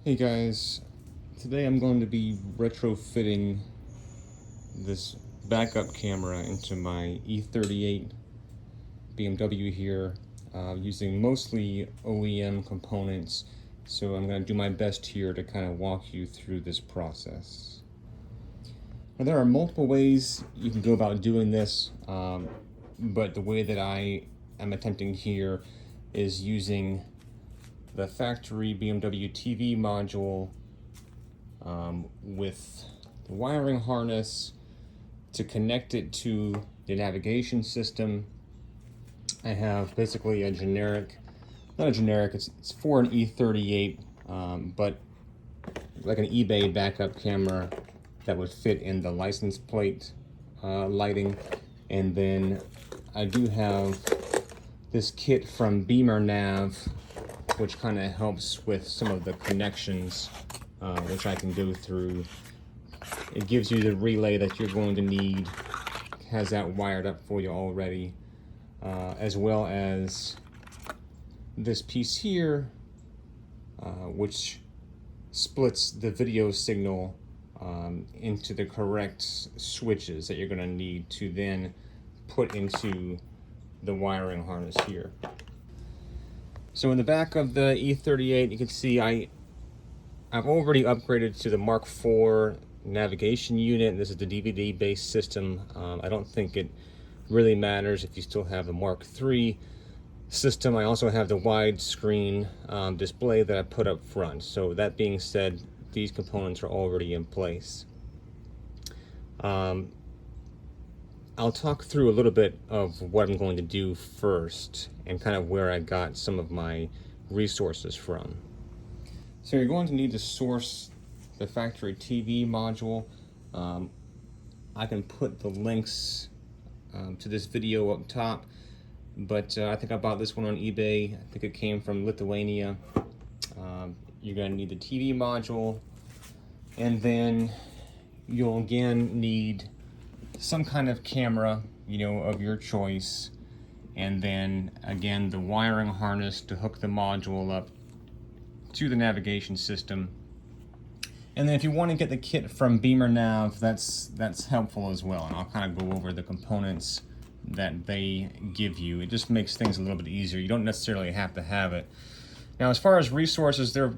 Hey guys, today I'm going to be retrofitting this backup camera into my E38 BMW here using mostly OEM components, so I'm going to do my best here to kind of walk you through this process. Now, there are multiple ways you can go about doing this, but the way that I am attempting here is using the factory BMW TV module with the wiring harness to connect it to the navigation system. I have basically a generic, not a generic, it's for an E38, but like an eBay backup camera that would fit in the license plate lighting. And then I do have this kit from Bimmernav, which kind of helps with some of the connections, which I can go through. It gives you the relay that you're going to need, has that wired up for you already, as well as this piece here, which splits the video signal into the correct switches that you're going to need to then put into the wiring harness here. So in the back of the E38, you can see I've already upgraded to the Mark IV navigation unit. This is the DVD-based system. I don't think it really matters if you still have a Mark III system. I also have the widescreen display that I put up front. So that being said, these components are already in place. I'll talk through a little bit of what I'm going to do first and kind of where I got some of my resources from. So you're going to need to source the factory TV module. I can put the links to this video up top, but I think I bought this one on eBay. I think it came from Lithuania. You're going to need the TV module, and then you'll again need some kind of camera, of your choice, and then again the wiring harness to hook the module up to the navigation system. And then if you want to get the kit from Bimmernav, that's helpful as well, and I'll kind of go over the components that they give you. It just makes things a little bit easier. You don't necessarily have to have it. Now, as far as resources, they're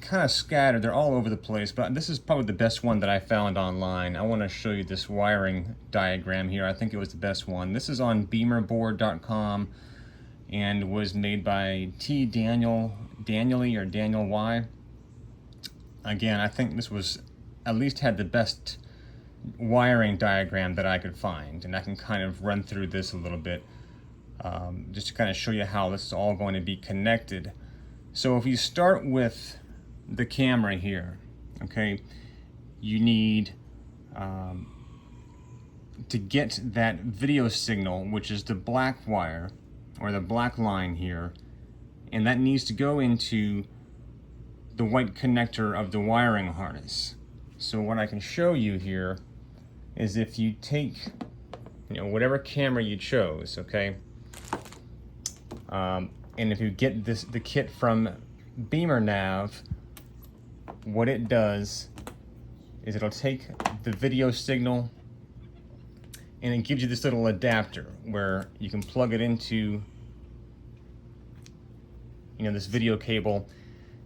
kind of scattered. They're all over the place, but this is probably the best one that I found online. I want to show you this wiring diagram here. I think it was the best one. This is on Bimmerboard.com and was made by tdaniely or Daniel Y. Again, I think this was at least had the best wiring diagram that I could find, and I can kind of run through this a little bit just to kind of show you how this is all going to be connected. So if you start with the camera here, okay, you need to get that video signal, which is the black wire or the black line here, and that needs to go into the white connector of the wiring harness. So what I can show you here is if you take whatever camera you chose, okay, and if you get the kit from Bimmernav, what it does is it'll take the video signal and it gives you this little adapter where you can plug it into this video cable,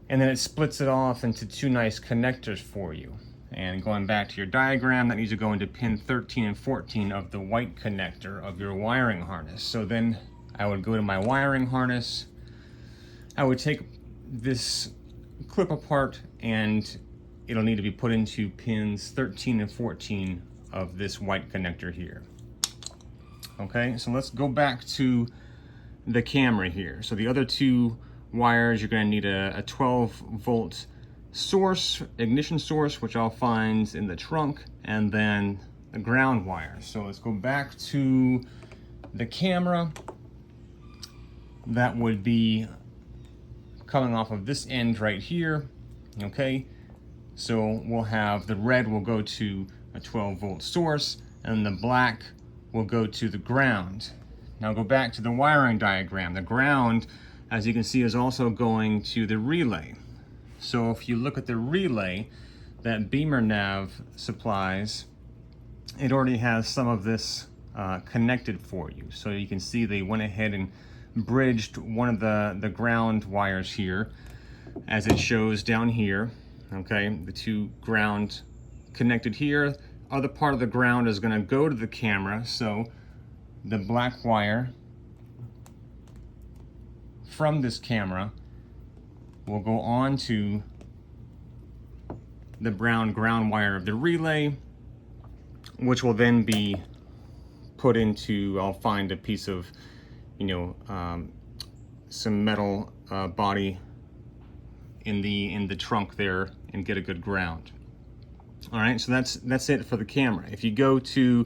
and then it splits it off into two nice connectors for you. And going back to your diagram, that needs to go into pin 13 and 14 of the white connector of your wiring harness. So then I would go to my wiring harness, I would take this clip apart, and it'll need to be put into pins 13 and 14 of this white connector here. Okay, so let's go back to the camera here. So the other two wires, you're going to need a 12-volt source, ignition source, which I'll find in the trunk, and then the ground wire. So let's go back to the camera. That would be coming off of this end right here. Okay, so we'll have the red will go to a 12-volt source, and the black will go to the ground. Now go back to the wiring diagram. The ground, as you can see, is also going to the relay. So if you look at the relay that Bimmernav supplies, it already has some of this connected for you. So you can see they went ahead and bridged one of the ground wires here, as it shows down here. Okay, the two ground connected here. Other part of the ground is going to go to the camera, so the black wire from this camera will go on to the brown ground wire of the relay, which will then be put into, I'll find a piece of, some metal body in the trunk there and get a good ground. All right, so that's it for the camera. If you go to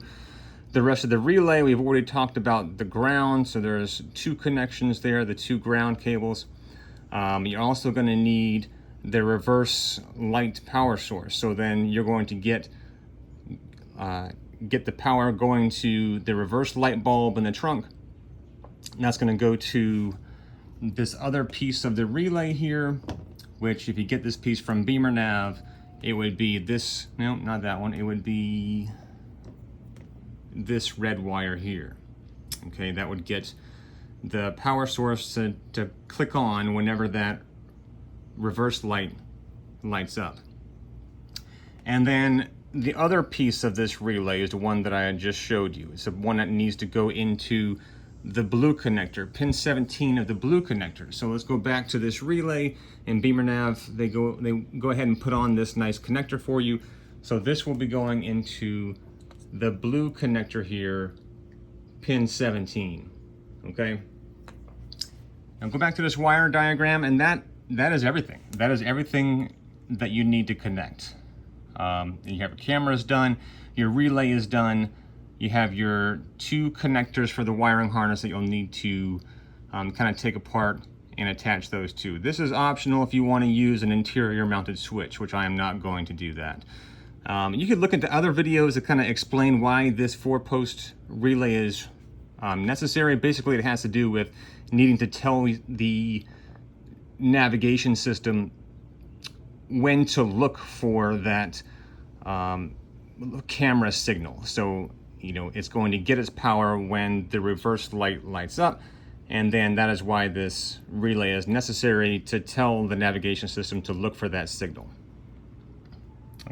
the rest of the relay, we've already talked about the ground, so there's two connections there, the two ground cables. You're also going to need the reverse light power source. So then you're going to get the power going to the reverse light bulb in the trunk. And that's going to go to this other piece of the relay here, which if you get this piece from Bimmernav, it would be this, no, not that one, it would be this red wire here. Okay, that would get the power source to click on whenever that reverse light lights up. And then the other piece of this relay is the one that I just showed you. It's the one that needs to go into the blue connector, pin 17 of the blue connector. So let's go back to this relay, and Bimmernav, they go ahead and put on this nice connector for you. So this will be going into the blue connector here, pin 17. Okay. Now go back to this wire diagram, and that is everything. That is everything that you need to connect. You have your cameras done, your relay is done, you have your two connectors for the wiring harness that you'll need to kind of take apart and attach those two. This is optional if you want to use an interior mounted switch, which I am not going to do that. You could look into other videos that kind of explain why this 4-post relay is necessary. Basically, it has to do with needing to tell the navigation system when to look for that camera signal. So, it's going to get its power when the reverse light lights up, and then that is why this relay is necessary, to tell the navigation system to look for that signal.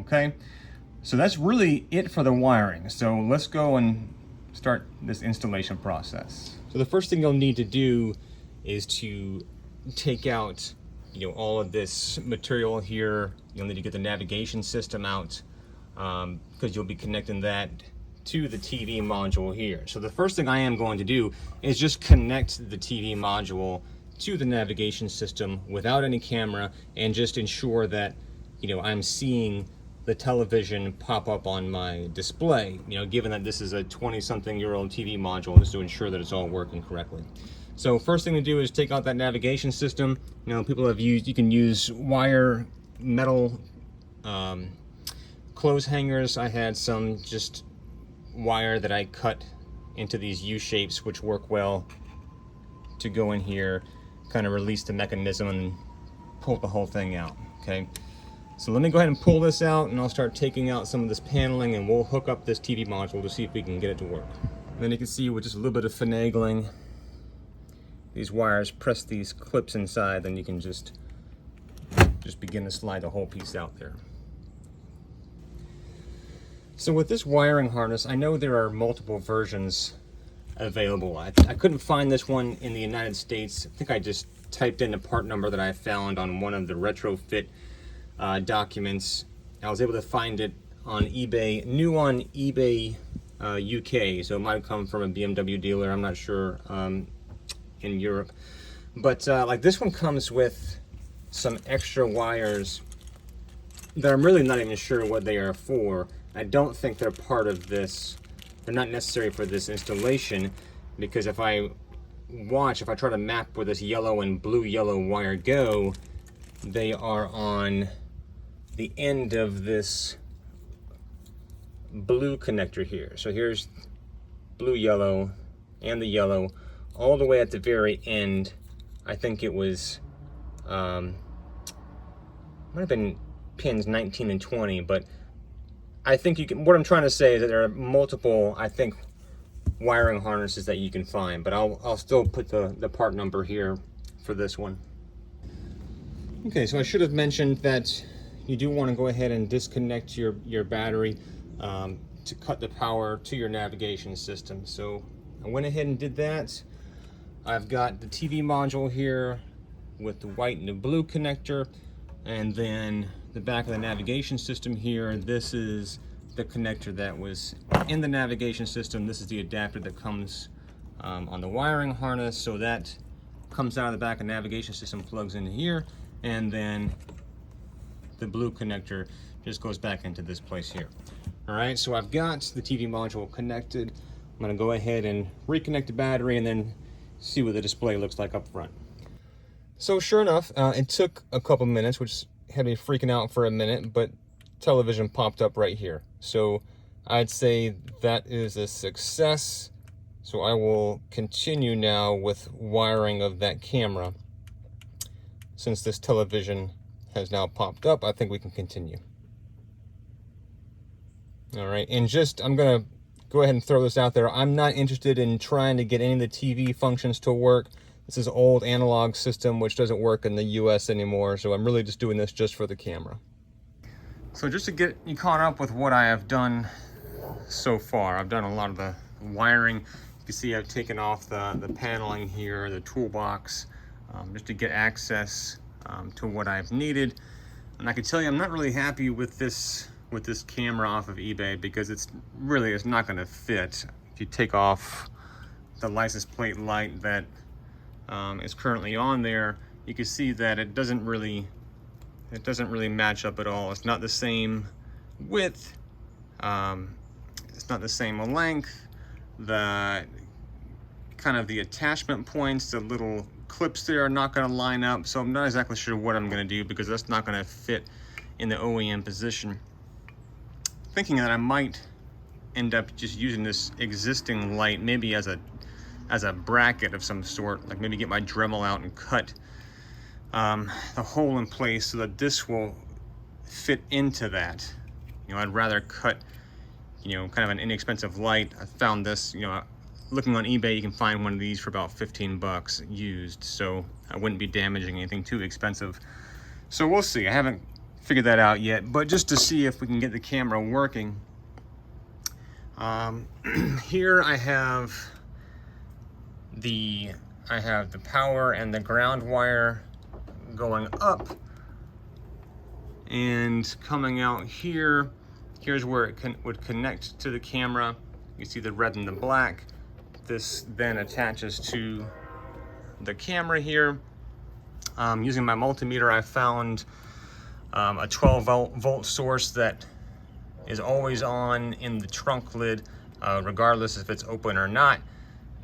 Okay, so that's really it for the wiring. So let's go and start this installation process. So the first thing you'll need to do is to take out all of this material here. You'll need to get the navigation system out, because you'll be connecting that to the TV module here. So the first thing I am going to do is just connect the TV module to the navigation system without any camera, and just ensure that I'm seeing the television pop up on my display, given that this is a 20-something-year-old TV module, just to ensure that it's all working correctly. So first thing to do is take out that navigation system. People have used, you can use wire metal clothes hangers. I had some just wire that I cut into these U shapes, which work well to go in here, kind of release the mechanism and pull the whole thing out. Okay, so let me go ahead and pull this out, and I'll start taking out some of this paneling, and we'll hook up this TV module to see if we can get it to work. And then you can see with just a little bit of finagling, these wires press these clips inside, then you can just begin to slide the whole piece out there. So with this wiring harness, I know there are multiple versions available. I couldn't find this one in the United States. I think I just typed in the part number that I found on one of the Retrofit documents. I was able to find it on eBay, new on eBay UK, so it might have come from a BMW dealer, I'm not sure, in Europe. But like this one comes with some extra wires that I'm really not even sure what they are for. I don't think they're part of this. They're not necessary for this installation, because if I try to map where this yellow and blue-yellow wire go, they are on the end of this blue connector here. So here's blue-yellow and the yellow, all the way at the very end. I think it was might have been pins 19 and 20, but I think you can, what I'm trying to say is that there are multiple, I think, wiring harnesses that you can find, but I'll still put the part number here for this one. Okay, so I should have mentioned that you do want to go ahead and disconnect your battery to cut the power to your navigation system. So I went ahead and did that. I've got the TV module here with the white and the blue connector, and then the back of the navigation system here. This is the connector that was in the navigation system. This is the adapter that comes on the wiring harness. So that comes out of the back of the navigation system, plugs into here, and then the blue connector just goes back into this place here. All right, so I've got the TV module connected. I'm gonna go ahead and reconnect the battery and then see what the display looks like up front. So sure enough, it took a couple minutes, which had me freaking out for a minute, but television popped up right here. So I'd say that is a success. So I will continue now with wiring of that camera. Since this television has now popped up, I think we can continue. All right, and I'm gonna go ahead and throw this out there. I'm not interested in trying to get any of the TV functions to work. This is an old analog system which doesn't work in the US anymore, so I'm really just doing this just for the camera. So just to get you caught up with what I have done so far, I've done a lot of the wiring. You can see I've taken off the paneling here, the toolbox, just to get access to what I've needed. And I can tell you I'm not really happy with this camera off of eBay because it's not going to fit. If you take off the license plate light that is currently on there, you can see that it doesn't really match up at all. It's not the same width, it's not the same length. The kind of the attachment points, the little clips there are not going to line up, so I'm not exactly sure what I'm going to do because that's not going to fit in the OEM position. Thinking that I might end up just using this existing light maybe as a bracket of some sort, like maybe get my Dremel out and cut the hole in place so that this will fit into that. You know, I'd rather cut, you know, kind of an inexpensive light. I found this, you know, looking on eBay, you can find one of these for about 15 bucks used, so I wouldn't be damaging anything too expensive. So we'll see. I haven't figured that out yet, but just to see if we can get the camera working. Here I have the power and the ground wire going up, and coming out here, here's where it would connect to the camera. You see the red and the black. This then attaches to the camera here. Using my multimeter, I found a 12 volt source that is always on in the trunk lid, regardless if it's open or not.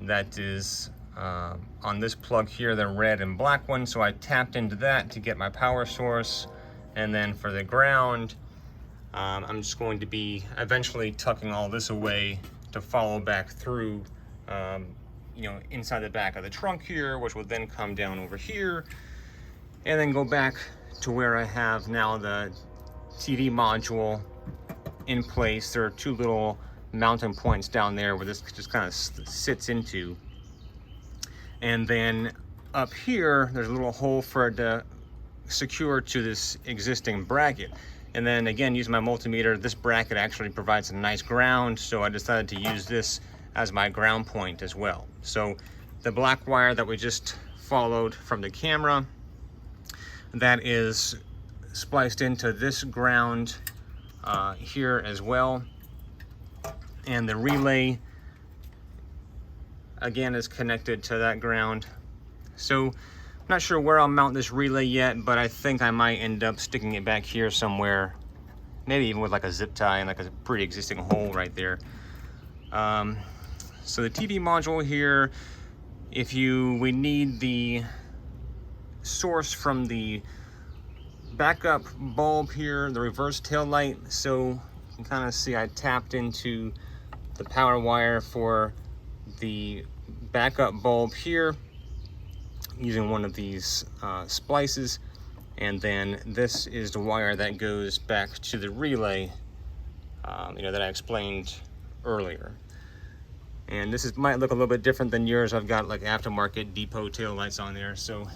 That is on this plug here, the red and black one. So I tapped into that to get my power source. And then for the ground, I'm just going to be eventually tucking all this away to follow back through, you know, inside the back of the trunk here, which will then come down over here and then go back to where I have now the TV module in place. There are two little mounting points down there where this just kind of sits into. And then up here, there's a little hole for it to secure to this existing bracket. And then again, using my multimeter, this bracket actually provides a nice ground, so I decided to use this as my ground point as well. So the black wire that we just followed from the camera, that is spliced into this ground here as well. And the relay, again, is connected to that ground. So I'm not sure where I'll mount this relay yet, but I think I might end up sticking it back here somewhere, maybe even with like a zip tie and like a pre-existing hole right there. So the TV module here, we need the source from the backup bulb here, the reverse tail light. So you can kind of see I tapped into the power wire for the backup bulb here using one of these splices. And then this is the wire that goes back to the relay, you know, that I explained earlier. And this might look a little bit different than yours. I've got like aftermarket depot tail lights on there, so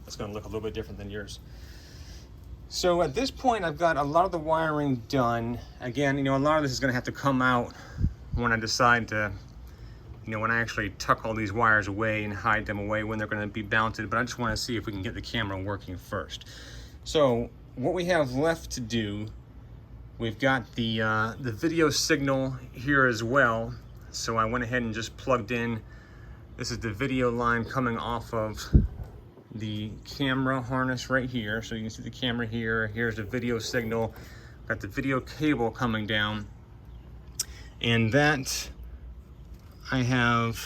it's going to look a little bit different than yours. So at this point, I've got a lot of the wiring done. Again, you know, a lot of this is going to have to come out when I decide to, you know, when I actually tuck all these wires away and hide them away when they're going to be mounted. But I just want to see if we can get the camera working first. So what we have left to do, we've got the video signal here as well. So I went ahead and just plugged in. This is the video line coming off of the camera harness right here. So you can see the camera here. Here's the video signal. Got the video cable coming down. And that I have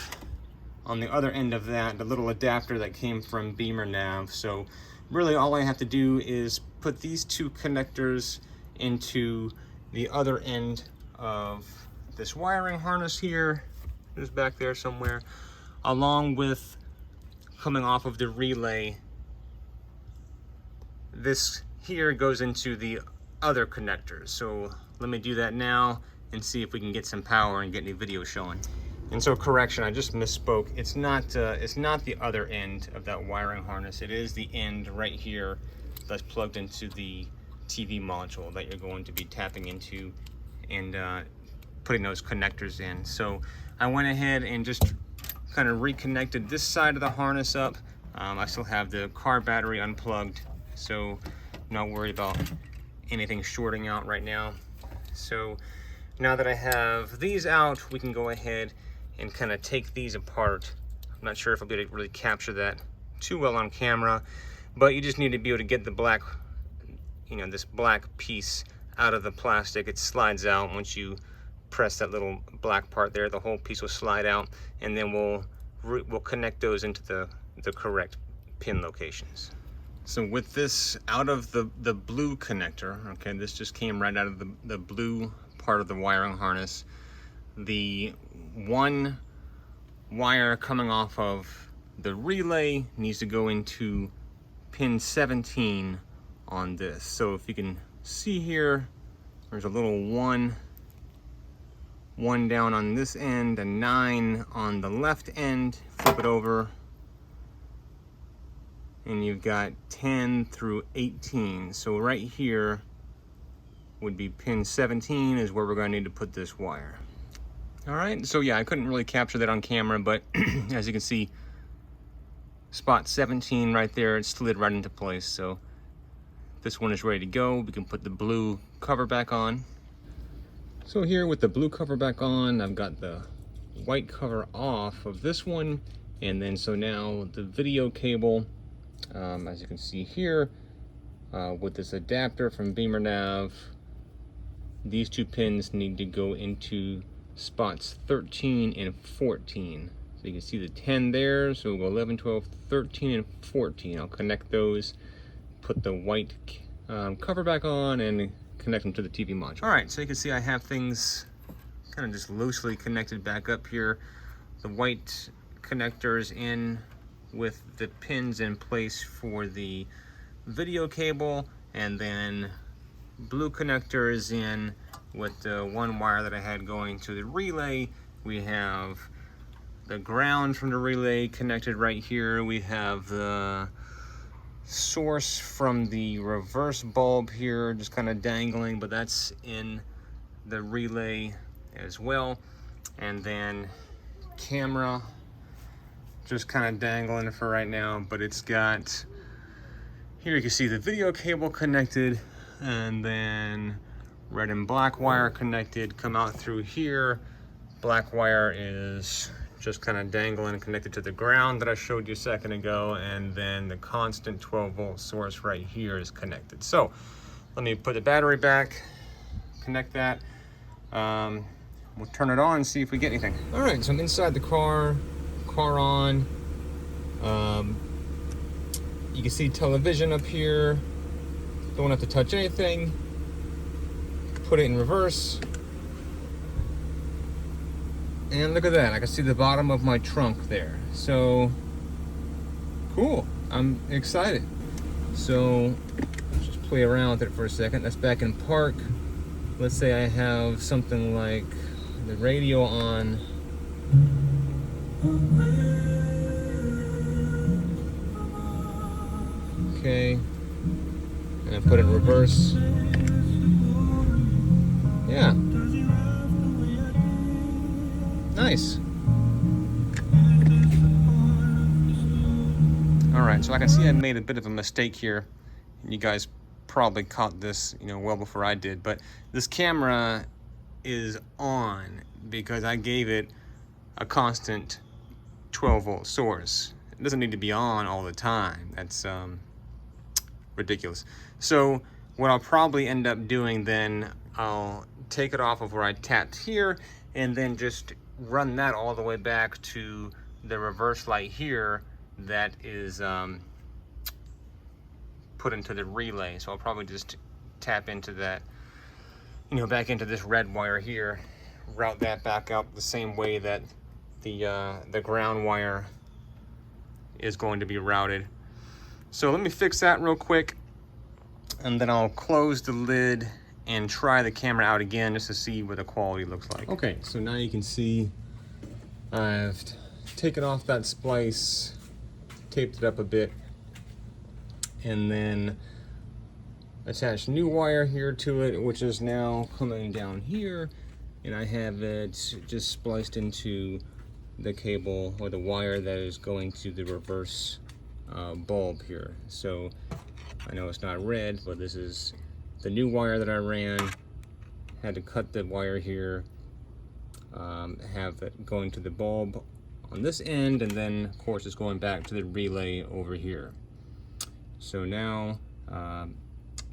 on the other end of that, the little adapter that came from Bimmernav. So really all I have to do is put these two connectors into the other end of this wiring harness here, just back there somewhere, along with coming off of the relay. This here goes into the other connectors. So let me do that now and see if we can get some power and get any video showing. And so correction, I just misspoke. It's not the other end of that wiring harness. It is the end right here that's plugged into the TV module that you're going to be tapping into and putting those connectors in. So I went ahead and just kind of reconnected this side of the harness up. I still have the car battery unplugged, so I'm not worried about anything shorting out right now. So now that I have these out, we can go ahead and kind of take these apart. I'm not sure if I'll be able to really capture that too well on camera, but you just need to be able to get the black, you know, this black piece out of the plastic. It slides out once you press that little black part there. The whole piece will slide out, and then we'll connect those into the correct pin locations. So with this out of the blue connector, okay, this just came right out of the blue part of the wiring harness. The one wire coming off of the relay needs to go into pin 17 on this. So if you can see here, there's a little one down on this end, a 9 on the left end. Flip it over, and you've got 10 through 18. So right here would be pin 17 is where we're going to need to put this wire. All right, so yeah, I couldn't really capture that on camera, but as you can see, spot 17 right there, it slid right into place. So this one is ready to go. We can put the blue cover back on. So here with the blue cover back on, I've got the white cover off of this one. And then so now the video cable, as you can see here, with this adapter from Bimmernav, these two pins need to go into spots 13 and 14. So you can see the 10 there, so we'll go 11, 12, 13, and 14. I'll connect those, put the white cover back on, and connect them to the TV module. All right, so you can see I have things kind of just loosely connected back up here. The white connectors in with the pins in place for the video cable, and then blue connectors in with the one wire that I had going to the relay. We have the ground from the relay connected right here. We have the source from the reverse bulb here just kind of dangling, but that's in the relay as well. And then camera just kind of dangling for right now, but it's got, here you can see the video cable connected, and then red and black wire connected, come out through here. Black wire is just kind of dangling and connected to the ground that I showed you a second ago, and then the constant 12-volt source right here is connected. So let me put the battery back, connect that. We'll turn it on and see if we get anything. All right, so I'm inside the car on. You can see television up here. Don't have to touch anything. Put it in reverse. And look at that, I can see the bottom of my trunk there. So, cool, I'm excited. So let's just play around with it for a second. That's back in park. Let's say I have something like the radio on. Okay, and I put it in reverse. Yeah. Nice. Alright, so I can see I made a bit of a mistake here. You guys probably caught this, well before I did, but this camera is on because I gave it a constant 12-volt source. It doesn't need to be on all the time. That's ridiculous. So what I'll probably end up doing then, I'll take it off of where I tapped here and then just run that all the way back to the reverse light here that is put into the relay. So I'll probably just tap into that, back into this red wire here, route that back up the same way that the ground wire is going to be routed. So let me fix that real quick, and then I'll close the lid and try the camera out again just to see what the quality looks like. Okay, so now you can see I've taken off that splice, taped it up a bit, and then attached new wire here to it, which is now coming down here, and I have it just spliced into the cable or the wire that is going to the reverse bulb here. So I know it's not red, but this is the new wire that I ran. Had to cut the wire here, have it going to the bulb on this end, and then of course it's going back to the relay over here. So now I'm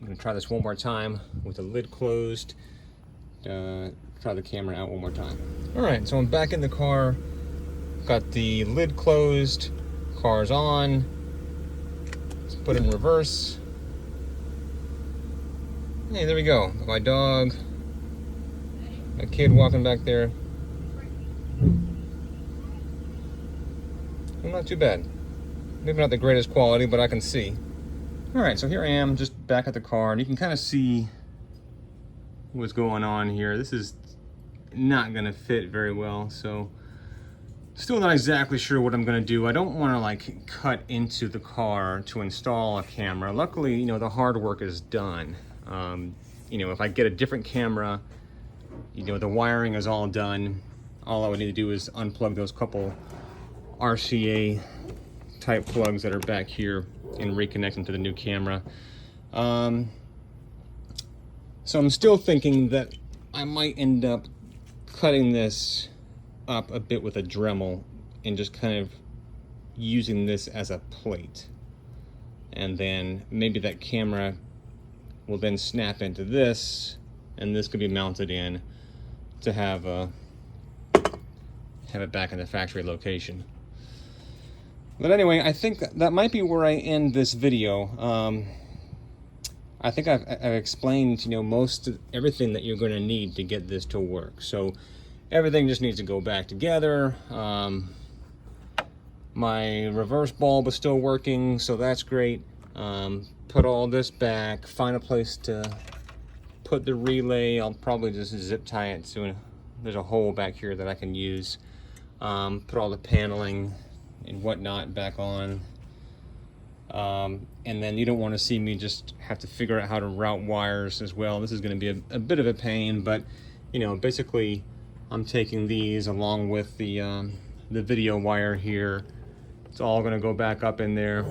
going to try this one more time with the lid closed. Try the camera out one more time. Alright, so I'm back in the car, got the lid closed, car's on. Let's put it in reverse. Hey, there we go. My dog, my kid walking back there. Well, not too bad. Maybe not the greatest quality, but I can see. Alright, so here I am just back at the car, and you can kind of see what's going on here. This is not going to fit very well, so still not exactly sure what I'm going to do. I don't want to like cut into the car to install a camera. Luckily, the hard work is done. If I get a different camera, the wiring is all done. All I would need to do is unplug those couple RCA type plugs that are back here and reconnect them to the new camera. So I'm still thinking that I might end up cutting this up a bit with a Dremel and just kind of using this as a plate. And then maybe that camera will then snap into this, and this could be mounted in to have it back in the factory location. But anyway, I think that might be where I end this video. I think I've explained, most of everything that you're going to need to get this to work. So everything just needs to go back together. My reverse bulb is still working, so that's great. Put all this back, find a place to put the relay. I'll probably just zip tie it so there's a hole back here that I can use. Put all the paneling and whatnot back on. And then you don't want to see me just have to figure out how to route wires as well. This is going to be a bit of a pain, but basically I'm taking these along with the video wire here. It's all going to go back up in there,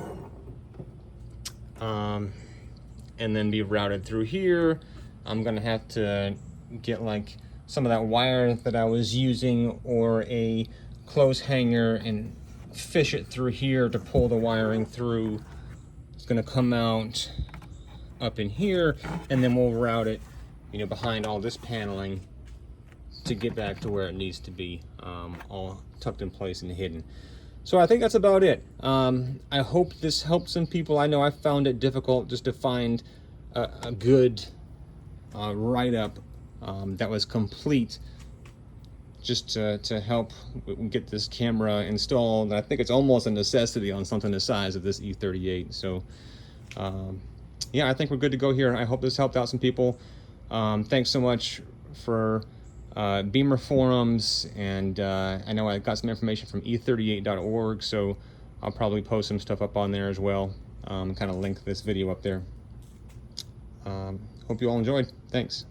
and then be routed through here. I'm going to have to get like some of that wire that I was using or a clothes hanger and fish it through here to pull the wiring through. It's going to come out up in here, and then we'll route it behind all this paneling to get back to where it needs to be, all tucked in place and hidden. So I think that's about it. I hope this helped some people. I know I found it difficult just to find a good write-up that was complete, just to help get this camera installed. I think it's almost a necessity on something the size of this E38. So yeah, I think we're good to go here. I hope this helped out some people. Thanks so much for Beamer forums, and I know I got some information from E38.org, so I'll probably post some stuff up on there as well, kind of link this video up there. Hope you all enjoyed. Thanks.